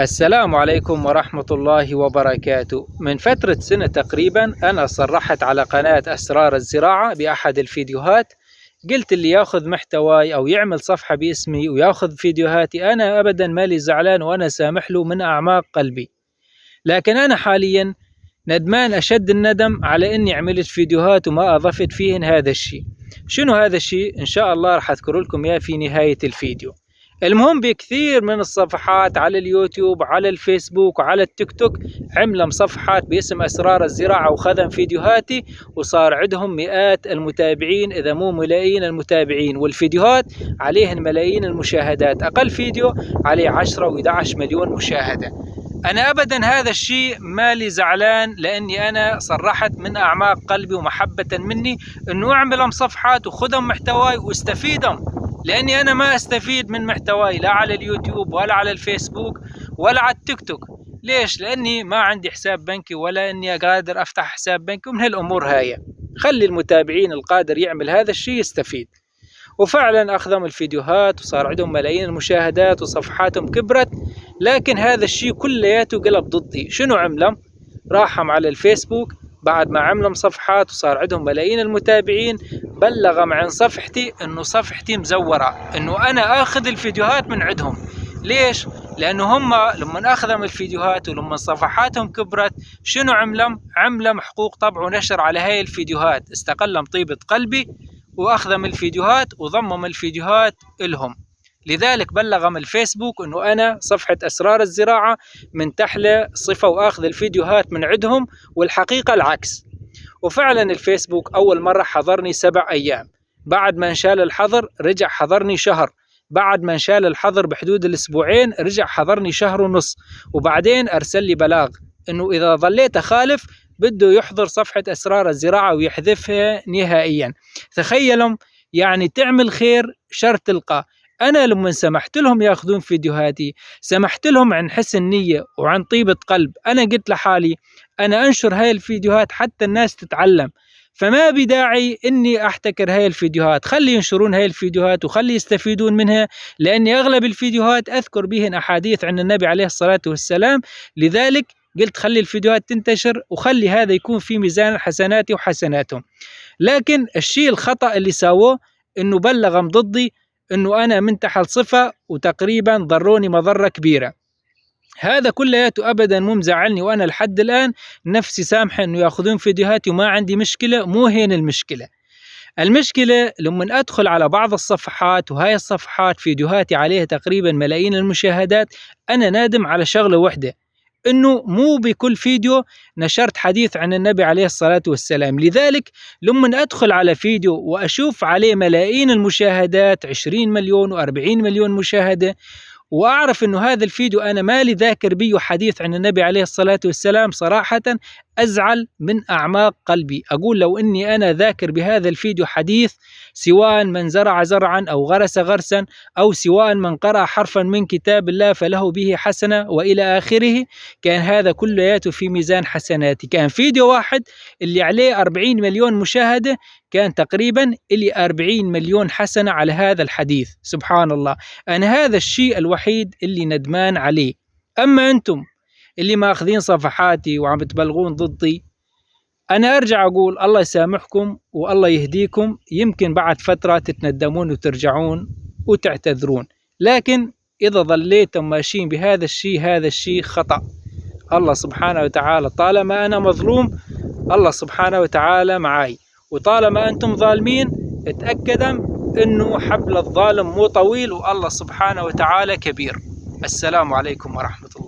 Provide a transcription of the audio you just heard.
السلام عليكم ورحمة الله وبركاته. من فترة سنة تقريبا أنا صرحت على قناة أسرار الزراعة بأحد الفيديوهات، قلت اللي ياخذ محتواي أو يعمل صفحة باسمي وياخذ فيديوهاتي أنا أبدا مالي زعلان وأنا سامح له من أعماق قلبي. لكن أنا حاليا ندمان أشد الندم على أني عملت فيديوهات وما أضفت فيهن هذا الشيء. شنو هذا الشيء؟ إن شاء الله راح أذكر لكم إياه في نهاية الفيديو. المهم بكثير من الصفحات على اليوتيوب على الفيسبوك وعلى التيك توك عملوا صفحات باسم أسرار الزراعة وخذن فيديوهاتي وصار عندهم مئات المتابعين إذا مو ملايين المتابعين، والفيديوهات عليهن ملايين المشاهدات. أقل فيديو عليه 10 و11 مليون مشاهدة. أنا أبدا هذا الشيء مالي زعلان، لأني أنا صرحت من أعماق قلبي ومحبة مني أنه أعملهم صفحات وخذهم محتواي واستفيدهم، لأني أنا ما أستفيد من محتواي لا على اليوتيوب ولا على الفيسبوك ولا على التيك توك. ليش؟ لأني ما عندي حساب بنكي ولا أني قادر أفتح حساب بنكي، ومن هالأمور هاي خلي المتابعين القادر يعمل هذا الشيء يستفيد. وفعلا أخذهم الفيديوهات وصار عندهم ملايين المشاهدات وصفحاتهم كبرت، لكن هذا الشيء كلياته قلب ضدي. شنو عملهم؟ راحهم على الفيسبوك بعد ما عملهم صفحات وصار عندهم ملايين المتابعين، بلغهم عن صفحتي انه صفحتي مزورة، انه انا اخذ الفيديوهات من عندهم. ليش؟ لانه هم لما اخذهم الفيديوهات ولما صفحاتهم كبرت شنو عملهم حقوق طبع ونشر على هاي الفيديوهات، استقلهم طيبة قلبي واخذهم الفيديوهات وضمم الفيديوهات لهم. لذلك بلغهم الفيسبوك انه انا صفحة اسرار الزراعة من تحلى صفة واخذ الفيديوهات من عندهم، والحقيقة العكس. وفعلا الفيسبوك اول مرة حظرني 7 ايام، بعد ما انشال الحظر رجع حظرني شهر، بعد ما انشال الحظر بحدود الاسبوعين رجع حظرني شهر ونص، وبعدين ارسل لي بلاغ انه اذا ظليت اخالف بده يحظر صفحة اسرار الزراعة ويحذفها نهائيا. تخيلوا، يعني تعمل خير شر تلقى. أنا لما سمحت لهم يأخذون فيديوهاتي سمحت لهم عن حسن نية وعن طيبة قلب. أنا قلت لحالي أنا أنشر هاي الفيديوهات حتى الناس تتعلم، فما بداعي إني أحتكر هاي الفيديوهات. خلي ينشرون هاي الفيديوهات وخلي يستفيدون منها، لأني أغلب الفيديوهات أذكر بهن أحاديث عن النبي عليه الصلاة والسلام. لذلك قلت خلي الفيديوهات تنتشر وخلي هذا يكون في ميزان حسناتي وحسناتهم. لكن الشيء الخطأ اللي ساووه إنه بلغهم ضدي انه انا منتحل صفة وتقريبا ضروني مضرة كبيرة. هذا كلياته ابدا مو مزعلني، وانا لحد الان نفسي سامحة انه ياخذون فيديوهاتي وما عندي مشكلة. مو هين المشكلة لما ادخل على بعض الصفحات وهاي الصفحات فيديوهاتي عليها تقريبا ملايين المشاهدات، انا نادم على شغلة واحدة، انه مو بكل فيديو نشرت حديث عن النبي عليه الصلاة والسلام. لذلك لما ادخل على فيديو واشوف عليه ملايين المشاهدات 20 مليون و40 مليون مشاهدة، واعرف انه هذا الفيديو انا مالي ذاكر بيه حديث عن النبي عليه الصلاة والسلام، صراحة ازعل من اعماق قلبي. اقول لو اني انا ذاكر بهذا الفيديو حديث سواء من زرع زرعا او غرس غرسا او سواء من قرأ حرفا من كتاب الله فله به حسنة والى اخره، كان هذا كلياته في ميزان حسناتي. كان فيديو واحد اللي عليه 40 مليون مشاهدة كان تقريبا اللي 40 مليون حسنة على هذا الحديث. سبحان الله. أنا هذا الشيء الوحيد اللي ندمان عليه. أما أنتم اللي ما أخذين صفحاتي وعم تبلغون ضدي، أنا أرجع أقول الله يسامحكم والله يهديكم. يمكن بعد فترة تتندمون وترجعون وتعتذرون، لكن إذا ظليتم ماشيين بهذا الشيء هذا الشيء خطأ. الله سبحانه وتعالى طالما أنا مظلوم الله سبحانه وتعالى معاي، وطالما أنتم ظالمين اتأكدوا أنه حبل الظالم مو طويل والله سبحانه وتعالى كبير. السلام عليكم ورحمة الله.